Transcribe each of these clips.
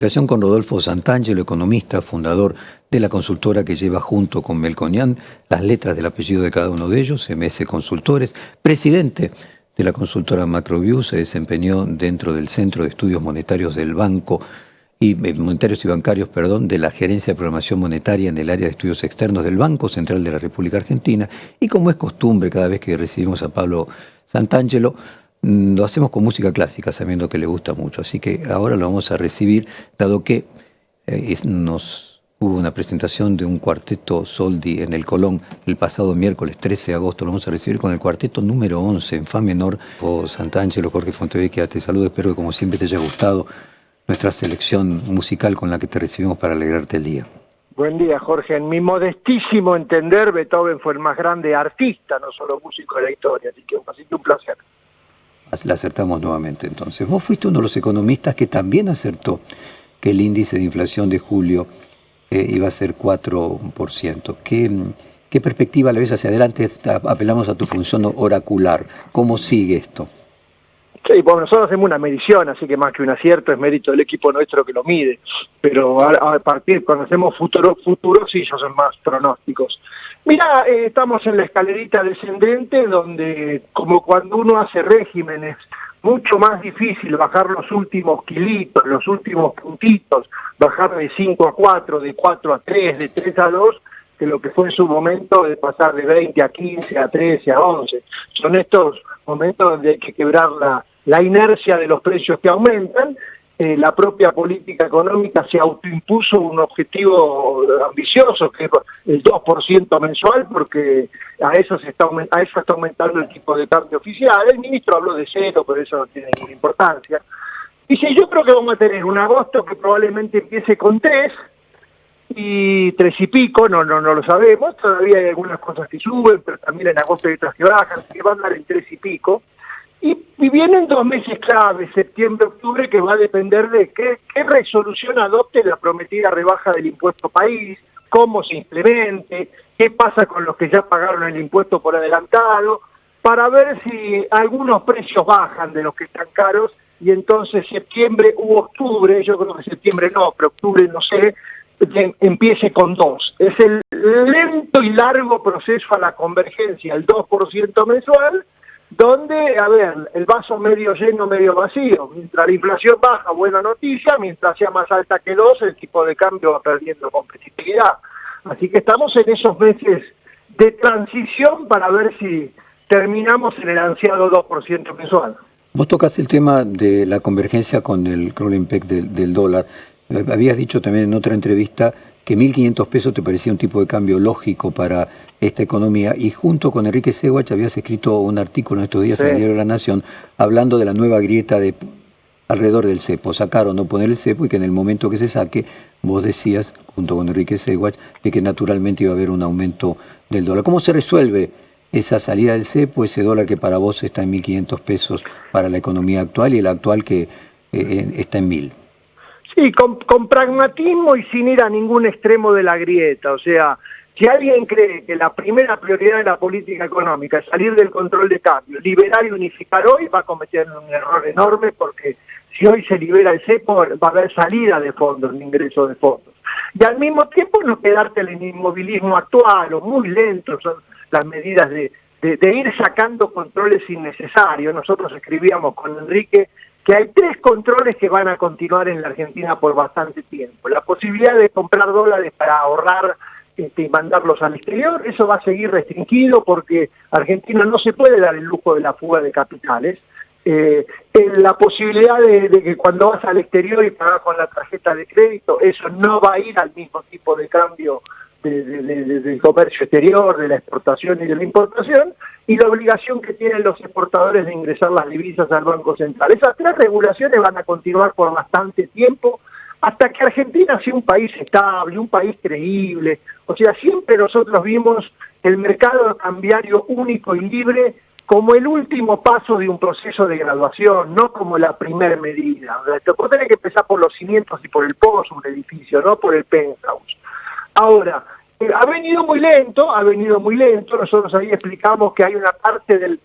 Conversación con Rodolfo Santangelo, economista, fundador de la consultora que lleva junto con Melconian las letras del apellido de cada uno de ellos, MS Consultores, presidente de la consultora Macroview, se desempeñó dentro del Centro de Estudios Monetarios del Banco Monetarios y Bancarios, de la Gerencia de Programación Monetaria en el área de estudios externos del Banco Central de la República Argentina. Y como es costumbre, cada vez que recibimos a Pablo Santangelo, lo hacemos con música clásica, sabiendo que le gusta mucho. Así que ahora lo vamos a recibir, dado que hubo una presentación de un cuarteto Soldi en el Colón el pasado miércoles 13 de agosto. Lo vamos a recibir con el cuarteto número 11 en fa menor. Santangelo, Jorge Fontevecchia, te saludo. Espero que como siempre te haya gustado nuestra selección musical con la que te recibimos para alegrarte el día. Buen día, Jorge. En mi modestísimo entender, Beethoven fue el más grande artista, no solo músico de la historia, así que un placer. La acertamos nuevamente entonces. Vos fuiste uno de los economistas que también acertó que el índice de inflación de julio iba a ser 4%. ¿Qué perspectiva le ves hacia adelante? Apelamos a tu función oracular. ¿Cómo sigue esto? Sí, bueno, nosotros hacemos una medición, así que más que un acierto es mérito del equipo nuestro que lo mide. Pero a partir, cuando hacemos futuros, sí, ya son más pronósticos. Mirá, estamos en la escalerita descendente, donde como cuando uno hace regímenes, mucho más difícil bajar los últimos kilitos, los últimos puntitos, bajar de 5 a 4, de 4 a 3, de 3 a 2, que lo que fue en su momento de pasar de 20 a 15, a 13, a 11. Son estos momentos donde hay que quebrar la inercia de los precios que aumentan. La propia política económica se autoimpuso un objetivo ambicioso, que es el 2% mensual, porque a eso está aumentando el tipo de cambio oficial. El ministro habló de 0, pero eso no tiene ninguna importancia. Dice, yo creo que vamos a tener un agosto que probablemente empiece con 3, y 3 y pico, no lo sabemos, todavía hay algunas cosas que suben, pero también en agosto hay otras que bajan, así que van a dar en 3 y pico. Y vienen 2 meses clave, septiembre, octubre, que va a depender de qué resolución adopte la prometida rebaja del impuesto país, cómo se implemente, qué pasa con los que ya pagaron el impuesto por adelantado, para ver si algunos precios bajan de los que están caros, y entonces septiembre u octubre, yo creo que septiembre no, pero octubre no sé, empiece con 2. Es el lento y largo proceso a la convergencia, el 2% mensual, donde, a ver, el vaso medio lleno, medio vacío. Mientras la inflación baja, buena noticia; mientras sea más alta que 2, el tipo de cambio va perdiendo competitividad. Así que estamos en esos meses de transición para ver si terminamos en el ansiado 2% mensual. Vos tocás el tema de la convergencia con el crawling peg del dólar. Habías dicho también en otra entrevista que 1.500 pesos te parecía un tipo de cambio lógico para esta economía, y junto con Enrique Seguach habías escrito un artículo en estos días en el diario La Nación hablando de la nueva grieta alrededor del cepo, sacar o no poner el cepo, y que en el momento que se saque, vos decías, junto con Enrique Seguach, de que naturalmente iba a haber un aumento del dólar. ¿Cómo se resuelve esa salida del cepo, ese dólar que para vos está en 1.500 pesos para la economía actual, y el actual que está en 1.000? Sí, con pragmatismo y sin ir a ningún extremo de la grieta. O sea, si alguien cree que la primera prioridad de la política económica es salir del control de cambio, liberar y unificar hoy, va a cometer un error enorme, porque si hoy se libera el cepo, va a haber salida de fondos, ingreso de fondos. Y al mismo tiempo no quedarte en el inmovilismo actual, o muy lento son las medidas de ir sacando controles innecesarios. Nosotros escribíamos con Enrique que hay 3 controles que van a continuar en la Argentina por bastante tiempo. La posibilidad de comprar dólares para ahorrar y mandarlos al exterior, eso va a seguir restringido, porque Argentina no se puede dar el lujo de la fuga de capitales. La posibilidad de que cuando vas al exterior y pagas con la tarjeta de crédito, eso no va a ir al mismo tipo de cambio del comercio exterior, de la exportación y de la importación, y la obligación que tienen los exportadores de ingresar las divisas al Banco Central. Esas 3 regulaciones van a continuar por bastante tiempo, hasta que Argentina sea un país estable, un país creíble. O sea, siempre nosotros vimos el mercado cambiario único y libre como el último paso de un proceso de graduación, no como la primer medida. Vos tenés que empezar por los cimientos y por el pozo un edificio, no por el penthouse. Ahora, ha venido muy lento. Nosotros ahí explicamos que hay una parte de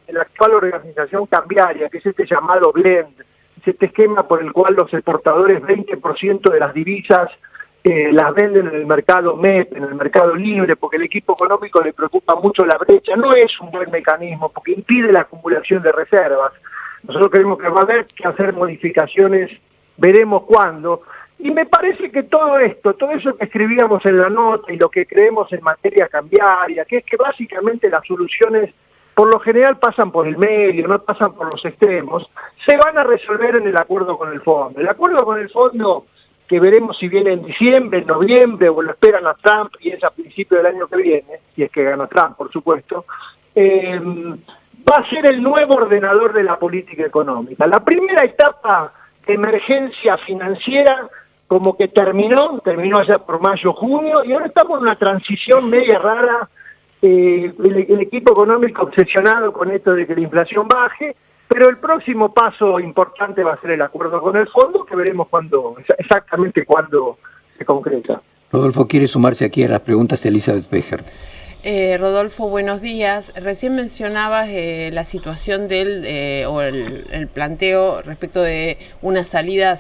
la actual organización cambiaria, que es este llamado blend, este esquema por el cual los exportadores 20% de las divisas las venden en el mercado MEP, en el mercado libre, porque el equipo económico le preocupa mucho la brecha. No es un buen mecanismo porque impide la acumulación de reservas. Nosotros creemos que va a haber que hacer modificaciones, veremos cuándo. Y me parece que todo eso que escribíamos en la nota y lo que creemos en materia cambiaria, que es que básicamente las soluciones por lo general pasan por el medio, no pasan por los extremos, se van a resolver en el acuerdo con el fondo. El acuerdo con el fondo, que veremos si viene en diciembre, en noviembre, o lo esperan a Trump y es a principios del año que viene, si es que gana Trump, por supuesto, va a ser el nuevo ordenador de la política económica. La primera etapa de emergencia financiera como que terminó allá por mayo, junio, y ahora estamos en una transición media rara, el equipo económico obsesionado con esto de que la inflación baje, pero el próximo paso importante va a ser el acuerdo con el fondo, que veremos exactamente cuándo se concreta. Rodolfo quiere sumarse aquí a las preguntas de Elizabeth Becher. Rodolfo, buenos días. Recién mencionabas la situación el planteo respecto de una salida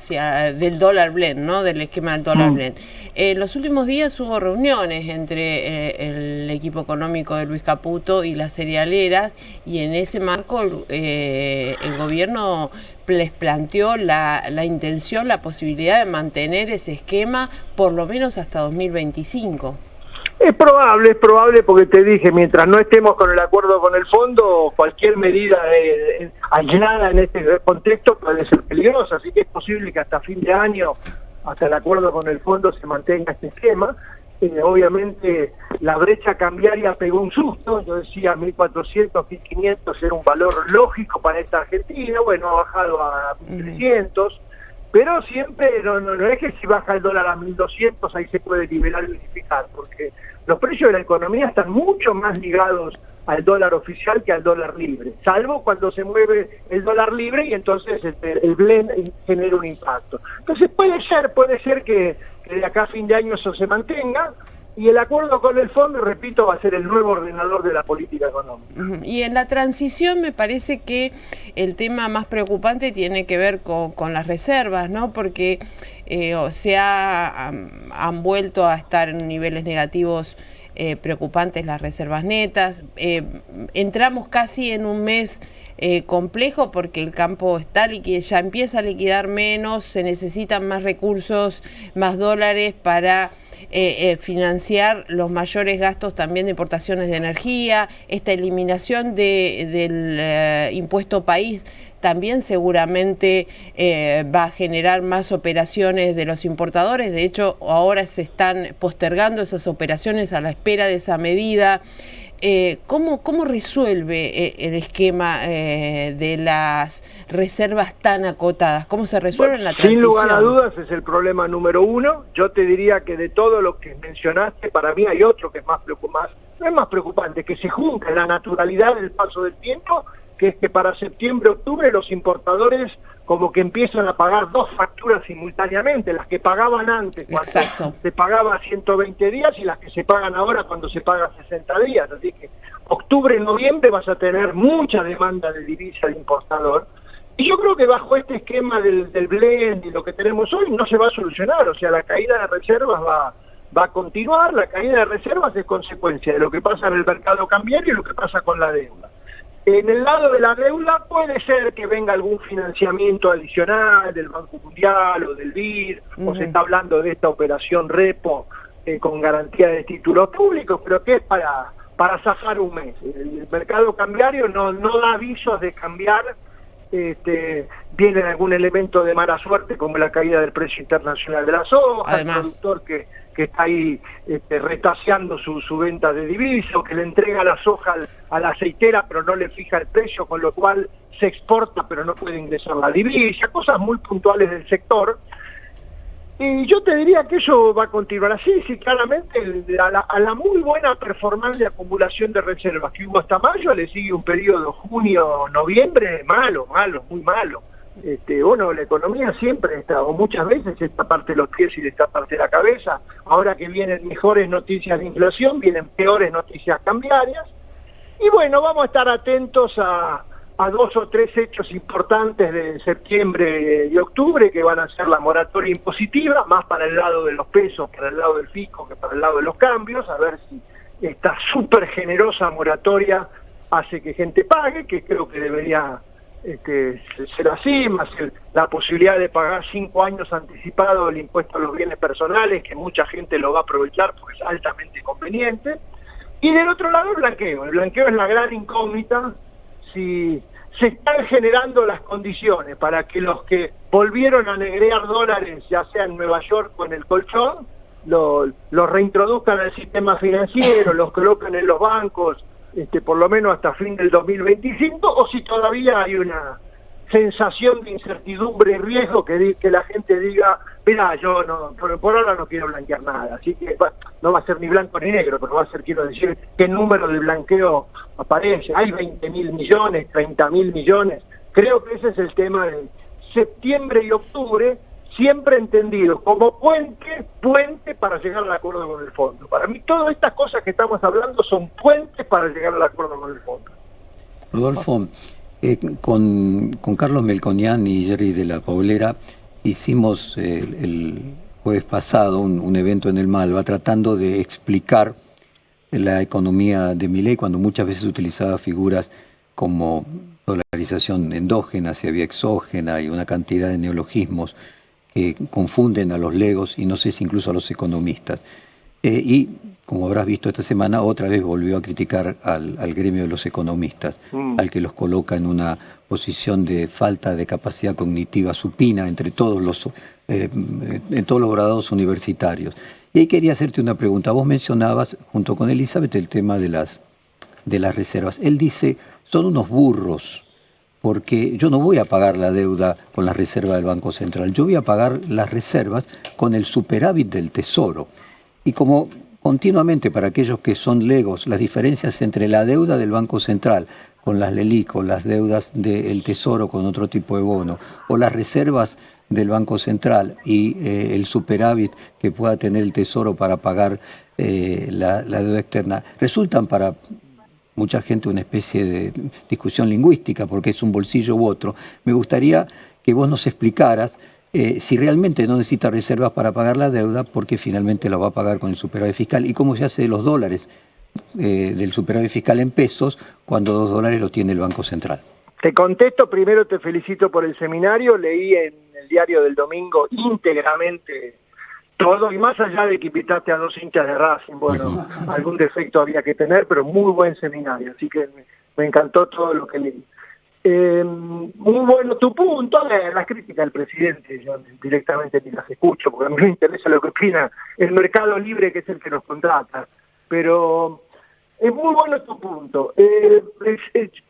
del dólar blend, ¿no? Del esquema del dólar blend. En los últimos días hubo reuniones entre el equipo económico de Luis Caputo y las cerealeras, y en ese marco el gobierno les planteó la intención, la posibilidad de mantener ese esquema por lo menos hasta 2025. Es probable porque te dije, mientras no estemos con el acuerdo con el fondo, cualquier medida aislada en este contexto puede ser peligrosa, así que es posible que hasta fin de año, hasta el acuerdo con el fondo, se mantenga este esquema. Obviamente la brecha cambiaria pegó un susto, yo decía 1.400, 1.500 era un valor lógico para esta Argentina, bueno, ha bajado a 1.300, pero siempre no es que si baja el dólar a 1.200 ahí se puede liberar y verificar, porque los precios de la economía están mucho más ligados al dólar oficial que al dólar libre, salvo cuando se mueve el dólar libre y entonces el blend genera un impacto. Entonces puede ser que de acá a fin de año eso se mantenga, y el acuerdo con el fondo, repito, va a ser el nuevo ordenador de la política económica. Y en la transición me parece que el tema más preocupante tiene que ver con las reservas, ¿no? Porque han vuelto a estar en niveles negativos preocupantes las reservas netas. Entramos casi en un mes complejo porque el campo ya empieza a liquidar menos, se necesitan más recursos, más dólares para financiar los mayores gastos también de importaciones de energía. Esta eliminación del impuesto país también seguramente va a generar más operaciones de los importadores. De hecho, ahora se están postergando esas operaciones a la espera de esa medida. ¿Cómo resuelve el esquema de las reservas tan acotadas? ¿Cómo se resuelve en la transición? Sin lugar a dudas es el problema número uno. Yo te diría que de todo lo que mencionaste, para mí hay otro que es más preocupante, que se junta la naturalidad del paso del tiempo, que es que para septiembre, octubre los importadores como que empiezan a pagar dos facturas simultáneamente, las que pagaban antes cuando se pagaba a 120 días y las que se pagan ahora cuando se paga a 60 días. Así que octubre, noviembre vas a tener mucha demanda de divisa de importador. Y yo creo que bajo este esquema del blend y lo que tenemos hoy no se va a solucionar. O sea, la caída de reservas va a continuar. La caída de reservas es consecuencia de lo que pasa en el mercado cambiario y lo que pasa con la deuda. En el lado de la deuda puede ser que venga algún financiamiento adicional del Banco Mundial o del BID, o se está hablando de esta operación repo con garantía de títulos públicos, pero que es para zafar un mes. El mercado cambiario no da avisos de cambiar, viene algún elemento de mala suerte como la caída del precio internacional de la soja, el productor que está ahí retaseando su venta de divisas, o que le entrega la soja a la aceitera pero no le fija el precio, con lo cual se exporta pero no puede ingresar la divisa, cosas muy puntuales del sector. Y yo te diría que eso va a continuar así, sí, claramente a la muy buena performance de acumulación de reservas que hubo hasta mayo le sigue un periodo junio-noviembre malo, muy malo. Bueno, la economía siempre está, o muchas veces esta parte de los pies y esta parte de la cabeza. Ahora que vienen mejores noticias de inflación, vienen peores noticias cambiarias. Y bueno, vamos a estar atentos a a 2 o 3 hechos importantes de septiembre y octubre, que van a ser la moratoria impositiva, más para el lado de los pesos, para el lado del fisco que para el lado de los cambios, a ver si esta súper generosa moratoria hace que gente pague, que creo que debería ser así, más la posibilidad de pagar 5 años anticipado el impuesto a los bienes personales, que mucha gente lo va a aprovechar porque es altamente conveniente. Y del otro lado el blanqueo. El blanqueo es la gran incógnita, si se están generando las condiciones para que los que volvieron a negrear dólares, ya sea en Nueva York o en el colchón, los reintroduzcan al sistema financiero, los coloquen en los bancos, por lo menos hasta fin del 2025, o si todavía hay una sensación de incertidumbre y riesgo que la gente diga, mira, yo no, por ahora no quiero blanquear nada, así que no va a ser ni blanco ni negro, pero va a ser, quiero decir, qué número de blanqueo aparece. Hay 20.000 millones, 30.000 millones. Creo que ese es el tema de septiembre y octubre, siempre entendido como puente para llegar al acuerdo con el fondo. Para mí todas estas cosas que estamos hablando son puentes para llegar al acuerdo con el fondo. Rodolfo, con Carlos Melconian y Jerry de la Paulera hicimos el jueves pasado un evento en el Malva tratando de explicar la economía de Milei, cuando muchas veces utilizaba figuras como dolarización endógena, si había exógena y una cantidad de neologismos que confunden a los legos y no sé si incluso a los economistas. Y como habrás visto esta semana, otra vez volvió a criticar al gremio de los economistas, al que los coloca en una posición de falta de capacidad cognitiva supina entre todos en todos los graduados universitarios. Y ahí quería hacerte una pregunta. Vos mencionabas, junto con Elizabeth, el tema de las reservas. Él dice, son unos burros, porque yo no voy a pagar la deuda con la reserva del Banco Central, yo voy a pagar las reservas con el superávit del Tesoro. Y como continuamente para aquellos que son legos, las diferencias entre la deuda del Banco Central con las LELIQ, o las deudas del Tesoro con otro tipo de bono, o las reservas del Banco Central y el superávit que pueda tener el Tesoro para pagar la deuda externa, resultan para mucha gente una especie de discusión lingüística, porque es un bolsillo u otro. Me gustaría que vos nos explicaras si realmente no necesita reservas para pagar la deuda, porque finalmente la va a pagar con el superávit fiscal, y cómo se hace de los dólares del superávit fiscal en pesos cuando $2 los tiene el Banco Central. Te contesto, primero te felicito por el seminario, leí en el diario del domingo íntegramente todo, y más allá de que invitaste a 2 hinchas de Racing, bueno, algún defecto había que tener, pero muy buen seminario, así que me encantó todo lo que leí. Muy bueno tu punto, las críticas del presidente, yo directamente ni las escucho, porque a mí me interesa lo que opina el mercado libre, que es el que nos contrata, pero es muy bueno tu punto.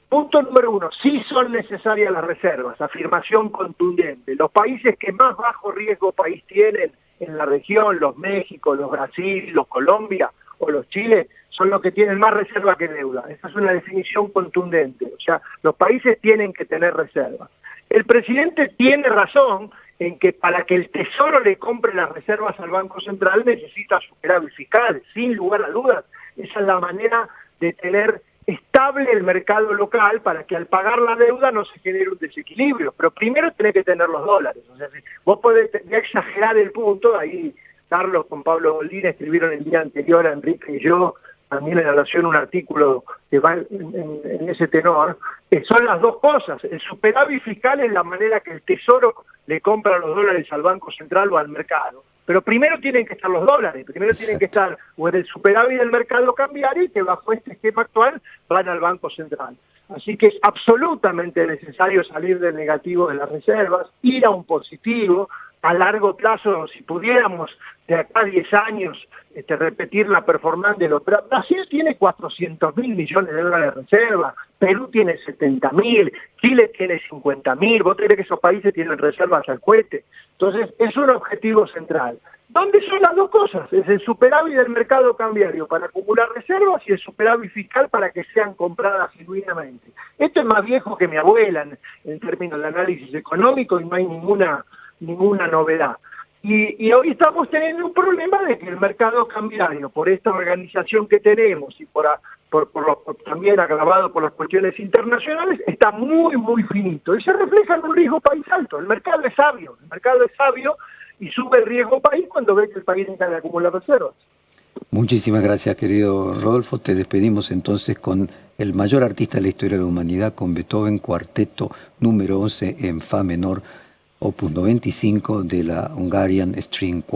Punto número 1, sí son necesarias las reservas, afirmación contundente. Los países que más bajo riesgo país tienen en la región, los México, los Brasil, los Colombia o los Chile, son los que tienen más reserva que deuda. Esa es una definición contundente. O sea, los países tienen que tener reservas. El presidente tiene razón en que para que el Tesoro le compre las reservas al Banco Central necesita superávit fiscal, sin lugar a dudas. Esa es la manera de tener estable el mercado local para que al pagar la deuda no se genere un desequilibrio. Pero primero tenés que tener los dólares. O sea, si vos podés exagerar el punto, ahí Carlos con Pablo Goldín escribieron el día anterior a Enrique y yo, también en La Nación, un artículo que va en ese tenor, son las dos cosas. El superávit fiscal es la manera que el Tesoro le compra los dólares al Banco Central o al mercado. Pero primero tienen que estar los dólares, primero tienen que estar o en el superávit del mercado cambiario, y que bajo este esquema actual van al Banco Central. Así que es absolutamente necesario salir del negativo de las reservas, ir a un positivo. A largo plazo, si pudiéramos de acá a 10 años repetir la performance de los... Brasil tiene 400.000 millones de dólares de reserva, Perú tiene 70.000, Chile tiene 50.000, vos tenés que esos países tienen reservas al cohete. Entonces, es un objetivo central. ¿Dónde son las dos cosas? Es el superávit del mercado cambiario para acumular reservas y el superávit fiscal para que sean compradas genuinamente. Esto es más viejo que mi abuela en términos de análisis económico, y no hay ninguna novedad. Y hoy estamos teniendo un problema de que el mercado cambiario, por esta organización que tenemos y por también agravado por las cuestiones internacionales, está muy, muy finito y se refleja en un riesgo país alto. El mercado es sabio y sube el riesgo país cuando ve que el país deja de acumular reservas. Muchísimas gracias, querido Rodolfo. Te despedimos entonces con el mayor artista de la historia de la humanidad, con Beethoven, cuarteto número 11 en Fa menor, opus 95 de la Hungarian String Quartet.